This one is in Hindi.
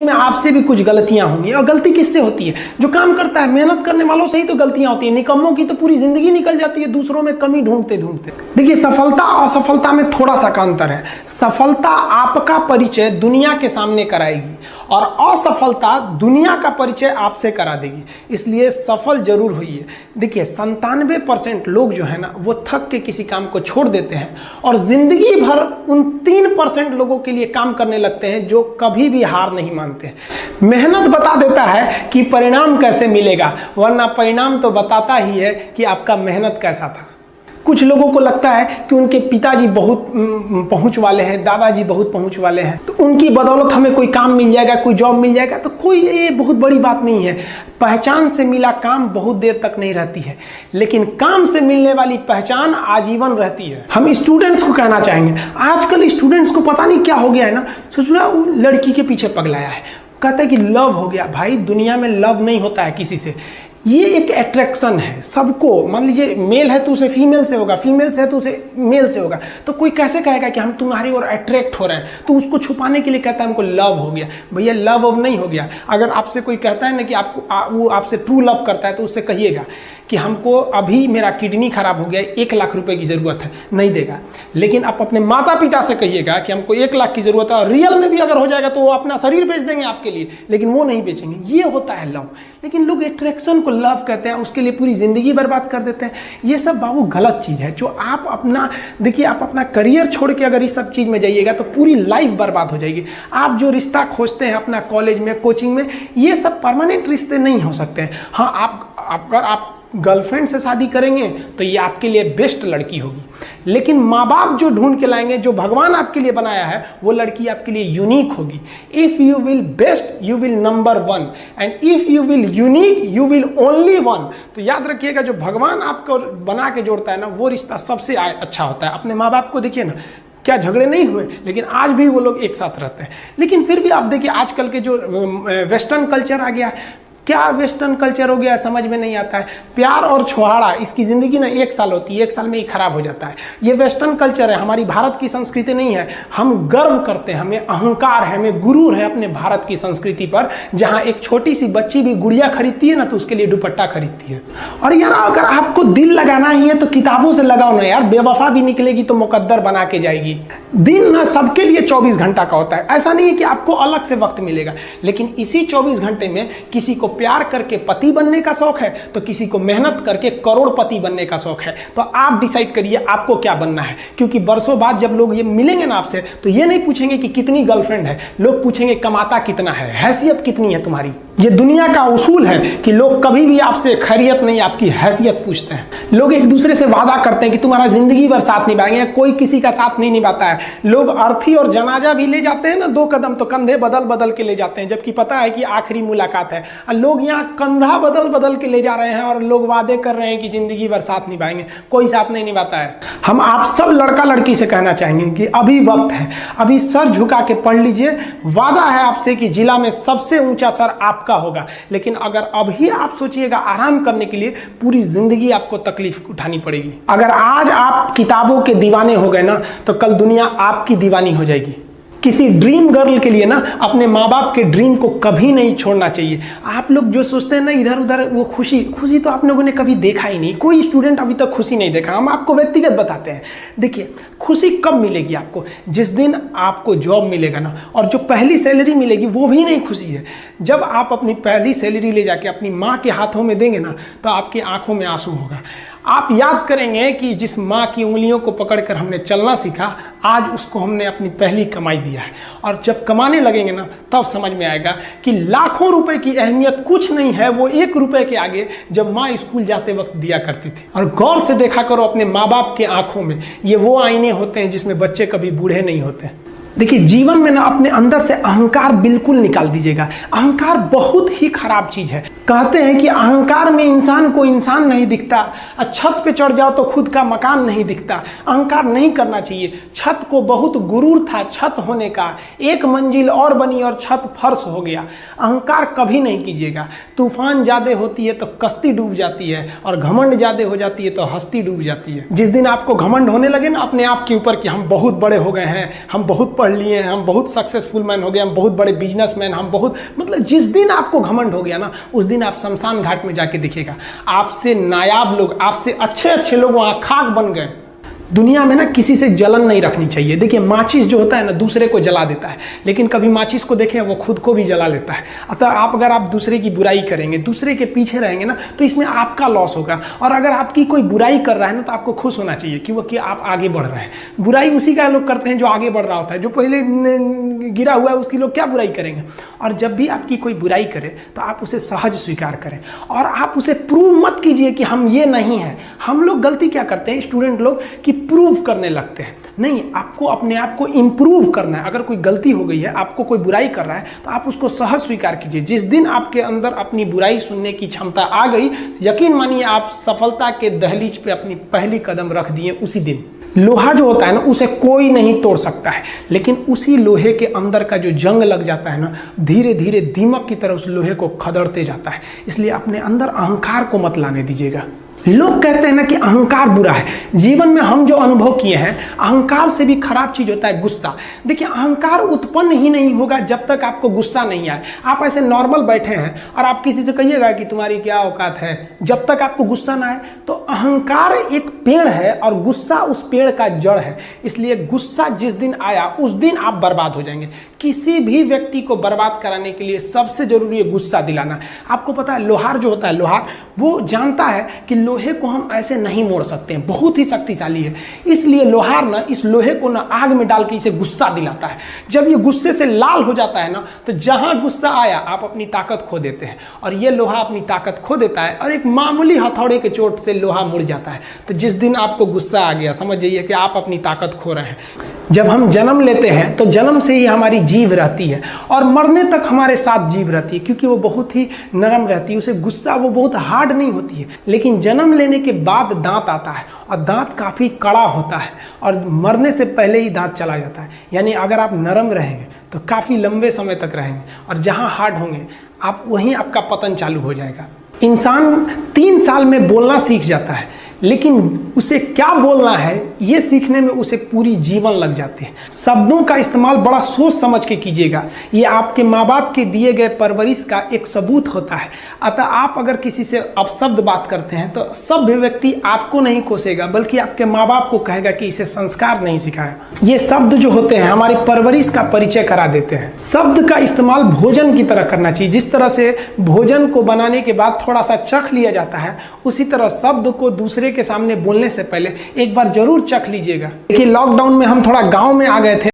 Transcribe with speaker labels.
Speaker 1: में आपसे भी कुछ गलतियां होंगी। और गलती किससे होती है? जो काम करता है, मेहनत करने वालों से ही तो गलतियां होती है। निकम्मों की तो पूरी जिंदगी निकल जाती है दूसरों में कमी ढूंढते ढूंढते। देखिए, सफलता और असफलता में थोड़ा सा का अंतर है। सफलता आपका परिचय दुनिया के सामने कराएगी और असफलता दुनिया का परिचय आपसे करा देगी। इसलिए सफल जरूर होइए। देखिए, 97% लोग जो है ना, वो थक के किसी काम को छोड़ देते हैं और जिंदगी भर उन 3% लोगों के लिए काम करने लगते हैं जो कभी भी हार नहीं मानते। मेहनत बता देता है कि परिणाम कैसे मिलेगा, वरना परिणाम तो बताता ही है कि आपका मेहनत कैसा था। कुछ लोगों को लगता है कि उनके पिताजी बहुत पहुंच वाले हैं, दादाजी बहुत पहुंच वाले हैं, तो उनकी बदौलत हमें कोई काम मिल जाएगा, कोई जॉब मिल जाएगा। तो कोई ये बहुत बड़ी बात नहीं है। पहचान से मिला काम बहुत देर तक नहीं रहती है, लेकिन काम से मिलने वाली पहचान आजीवन रहती है। हम स्टूडेंट्स को कहना चाहेंगे, आजकल स्टूडेंट्स को पता नहीं क्या हो गया है ना, सोचना वो लड़की के पीछे पगलाया है, कहता है कि लव हो गया। भाई, दुनिया में लव नहीं होता है किसी से। ये एक अट्रैक्शन है सबको। मान लीजिए मेल है तो उसे फीमेल से होगा, फीमेल से है तो उसे मेल से होगा। तो कोई कैसे कहेगा कि हम तुम्हारी ओर अट्रैक्ट हो रहे हैं? तो उसको छुपाने के लिए कहता है हमको लव हो गया। भैया, लव अब नहीं हो गया। अगर आपसे कोई कहता है ना कि आपको वो आपसे ट्रू लव करता है, तो उससे कहिएगा कि हमको अभी मेरा किडनी खराब हो गया, 1 लाख रुपए की जरूरत है, नहीं देगा। लेकिन आप अपने माता पिता से कहिएगा कि हमको 1 लाख की जरूरत है, और रियल में भी अगर हो जाएगा तो वो अपना शरीर बेच देंगे आपके लिए, लेकिन वो नहीं बेचेंगे। ये होता है लव। लेकिन लोग अट्रैक्शन को लव कहते हैं, उसके लिए पूरी जिंदगी बर्बाद कर देते हैं। ये सब बाबू गलत चीज है। जो आप अपना, देखिए, आप अपना करियर छोड़ के अगर इस सब चीज में जाइएगा तो पूरी लाइफ बर्बाद हो जाएगी। आप जो रिश्ता खोजते हैं अपना कॉलेज में, कोचिंग में, ये सब परमानेंट रिश्ते नहीं हो सकते हैं। हाँ, अगर आप गर्लफ्रेंड से शादी करेंगे तो ये आपके लिए बेस्ट लड़की होगी, लेकिन माँ बाप जो ढूंढ के लाएंगे, जो भगवान आपके लिए बनाया है, वो लड़की आपके लिए यूनिक होगी। If you will best, you will number 1, and if you will unique, you will only 1। तो याद रखिएगा, जो भगवान आपको बना के जोड़ता है ना, वो रिश्ता सबसे अच्छा होता है। अपने माँ बाप को देखिए ना, क्या झगड़े नहीं हुए, लेकिन आज भी वो लोग एक साथ रहते हैं। लेकिन फिर भी आप देखिए, आजकल के जो वेस्टर्न कल्चर आ गया, क्या वेस्टर्न कल्चर हो गया, समझ में नहीं आता है। प्यार और छोहाड़ा, इसकी जिंदगी ना 1 साल होती है, 1 साल में ही खराब हो जाता है। ये वेस्टर्न कल्चर है, हमारी भारत की संस्कृति नहीं है। हम गर्व करते हैं, हमें अहंकार है, हमें गुरूर है अपने भारत की संस्कृति पर। जहां एक छोटी सी बच्ची भी गुड़िया खरीदती है ना, तो उसके लिए दुपट्टा खरीदती है। और यार, अगर आपको दिल लगाना ही है तो किताबों से लगाओ ना यार। बेवफा भी निकलेगी तो मुकद्दर बना के जाएगी। दिन ना सबके लिए 24 घंटा का होता है। ऐसा नहीं है कि आपको अलग से वक्त मिलेगा, लेकिन इसी 24 घंटे में किसी को प्यार करके पति बनने का शौक है, तो किसी को मेहनत करके करोड़पति बनने का शौक है। तो आप डिसाइड करिए आपको क्या बनना है। क्योंकि बरसों बाद जब लोग ये मिलेंगे ना आपसे, तो ये नहीं पूछेंगे कि कितनी गर्लफ्रेंड है, लोग पूछेंगे कमाता कितना है, हैसियत कितनी है तुम्हारी। ये दुनिया का उसूल है कि लोग कभी भी आपसे खैरियत नहीं, आपकी हैसियत पूछते हैं। लोग एक दूसरे से वादा करते हैं कि तुम्हारा जिंदगी भर साथ निभाएंगे, कोई किसी का साथ नहीं निभाता है। लोग अर्थी और जनाजा भी ले जाते हैं ना 2 कदम, तो कंधे बदल बदल के ले जाते हैं, जबकि पता है कि आखिरी मुलाकात है। लोग यहाँ कंधा बदल बदल के ले जा रहे हैं और लोग वादे कर रहे हैं कि जिंदगी भर साथ निभाएंगे, कोई साथ नहीं निभाता है। हम आप सब लड़का लड़की से कहना चाहेंगे कि अभी वक्त है, अभी सर झुका के पढ़ लीजिए। वादा है आपसे कि जिला में सबसे ऊंचा सर आपका होगा। लेकिन अगर अभी आप सोचिएगा आराम करने के लिए, पूरी जिंदगी आपको तकलीफ उठानी पड़ेगी। अगर आज आप किताबों के दीवाने हो गए ना, तो कल दुनिया आपकी दीवानी हो जाएगी। किसी ड्रीम गर्ल के लिए ना अपने माँ बाप के ड्रीम को कभी नहीं छोड़ना चाहिए। आप लोग जो सोचते हैं ना इधर उधर, वो खुशी तो आप लोगों ने कभी देखा ही नहीं। कोई स्टूडेंट अभी तक खुशी नहीं देखा। हम आपको व्यक्तिगत बताते हैं। देखिए, खुशी कब मिलेगी आपको? जिस दिन आपको जॉब मिलेगा ना, और जो पहली सैलरी मिलेगी वो भी नहीं खुशी है। जब आप अपनी पहली सैलरी ले जाके अपनी माँ के हाथों में देंगे ना, तो आपकी आंखों में आंसू होगा। आप याद करेंगे कि जिस माँ की उंगलियों को पकड़कर हमने चलना सीखा, आज उसको हमने अपनी पहली कमाई दिया है। और जब कमाने लगेंगे ना, तब समझ में आएगा कि लाखों रुपए की अहमियत कुछ नहीं है, वो 1 रुपए के आगे जब माँ स्कूल जाते वक्त दिया करती थी। और गौर से देखा करो अपने माँ बाप के आंखों में, ये वो आईने होते हैं जिसमें बच्चे कभी बूढ़े नहीं होते। देखिए, जीवन में ना अपने अंदर से अहंकार बिल्कुल निकाल दीजिएगा। अहंकार बहुत ही खराब चीज है। कहते हैं कि अहंकार में इंसान को इंसान नहीं दिखता, छत पे चढ़ जाओ तो खुद का मकान नहीं दिखता। अहंकार नहीं करना चाहिए। छत को बहुत गुरूर था छत होने का, 1 मंजिल और बनी और छत फर्श हो गया। अहंकार कभी नहीं कीजिएगा। तूफान ज्यादा होती है तो कश्ती डूब जाती है, और घमंड ज्यादा हो जाती है तो हस्ती डूब जाती है। जिस दिन आपको घमंड होने लगे ना अपने आप के ऊपर कि हम बहुत बड़े हो गए हैं, हम बहुत पढ़ पढ़ लिए हैं, हम बहुत सक्सेसफुल मैन हो गए, हम बहुत बड़े बिजनेसमैन, हम बहुत, मतलब जिस दिन आपको घमंड हो गया ना, उस दिन आप शमशान घाट में जाके देखिएगा, आपसे नायाब लोग, आपसे अच्छे अच्छे लोग वहाँ खाक बन गए। दुनिया में ना किसी से जलन नहीं रखनी चाहिए। देखिए माचिस जो होता है ना दूसरे को जला देता है, लेकिन कभी माचिस को देखें वो खुद को भी जला लेता है। अतः अगर आप दूसरे की बुराई करेंगे, दूसरे के पीछे रहेंगे ना, तो इसमें आपका लॉस होगा। और अगर आपकी कोई बुराई कर रहा है ना, तो आपको खुश होना चाहिए क्योंकि आप आगे बढ़ रहे हैं। बुराई उसी का लोग करते हैं जो आगे बढ़ रहा होता है, जो पहले गिरा हुआ है उसकी लोग क्या बुराई करेंगे। और जब भी आपकी कोई बुराई करे तो आप उसे सहज स्वीकार करें, और आप उसे प्रूव मत कीजिए कि हम ये नहीं हैं। हम लोग गलती क्या करते हैं स्टूडेंट लोग, कि प्रूव करने लगते हैं। नहीं, आपको अपने आप को इंप्रूव करना है। अगर कोई गलती हो गई है, आपको कोई बुराई कर रहा है, तो आप उसको सहज स्वीकार कीजिए। जिस दिन आपके अंदर अपनी बुराई सुनने की क्षमता आ गई, यकीन मानिए आप सफलता के दहलीज पे अपनी पहली कदम रख दिए उसी दिन। लोहा जो होता है ना, उसे कोई नहीं तोड़ सकता है, लेकिन उसी लोहे के अंदर का जो जंग लग जाता है ना, धीरे धीरे दीमक की तरह उस लोहे को खदड़ते जाता है। इसलिए अपने अंदर अहंकार को मत लाने दीजिएगा। लोग कहते हैं ना कि अहंकार बुरा है। जीवन में हम जो अनुभव किए हैं, अहंकार से भी खराब चीज होता है गुस्सा। देखिए अहंकार उत्पन्न ही नहीं होगा जब तक आपको गुस्सा नहीं आए। आप ऐसे नॉर्मल बैठे हैं और आप किसी से कहिएगा कि तुम्हारी क्या औकात है, जब तक आपको गुस्सा ना आए। तो अहंकार एक पेड़ है और गुस्सा उस पेड़ का जड़ है। इसलिए गुस्सा जिस दिन आया उस दिन आप बर्बाद हो जाएंगे। किसी भी व्यक्ति को बर्बाद कराने के लिए सबसे जरूरी है गुस्सा दिलाना। आपको पता है लोहार जो होता है, लोहार वो जानता है कि लोहे को हम ऐसे नहीं मोड़ सकते हैं, बहुत ही शक्तिशाली है। इसलिए लोहार ना इस लोहे को ना आग में डाल के इसे गुस्सा दिलाता है। जब ये गुस्से से लाल हो जाता है ना, तो जहां गुस्सा आया आप अपनी ताकत खो देते हैं, और ये लोहा अपनी ताकत खो देता है और एक मामूली हथौड़े के चोट से लोहा मुड़ जाता है। तो जिस दिन आपको गुस्सा आ गया, समझ जाइए कि आप अपनी ताकत खो रहे हैं। जब हम जन्म लेते हैं तो जन्म से ही हमारी जीभ रहती है और मरने तक हमारे साथ जीभ रहती है, क्योंकि वो बहुत ही नरम रहती है, उसे गुस्सा वो बहुत हार्ड नहीं होती है। लेकिन जन्म लेने के बाद दांत आता है और दांत काफ़ी कड़ा होता है, और मरने से पहले ही दांत चला जाता है। यानी अगर आप नरम रहेंगे तो काफ़ी लंबे समय तक रहेंगे, और जहाँ हार्ड होंगे आप वहीं आपका पतन चालू हो जाएगा। इंसान 3 साल में बोलना सीख जाता है, लेकिन उसे क्या बोलना है ये सीखने में उसे पूरी जीवन लग जाते हैं। शब्दों का इस्तेमाल बड़ा सोच समझ के कीजिएगा। ये आपके माँ बाप के दिए गए परवरिश का एक सबूत होता है। अतः आप अगर किसी से अपशब्द बात करते हैं तो सभ्य व्यक्ति आपको नहीं कोसेगा, बल्कि आपके माँ बाप को कहेगा कि इसे संस्कार नहीं सिखाया। ये शब्द जो होते हैं हमारी परवरिश का परिचय करा देते हैं। शब्द का इस्तेमाल भोजन की तरह करना चाहिए। जिस तरह से भोजन को बनाने के बाद थोड़ा सा चख लिया जाता है, उसी तरह शब्द को दूसरे के सामने बोलने से पहले एक बार जरूर चख लीजिएगा। देखिए लॉकडाउन में हम थोड़ा गांव में आ गए थे।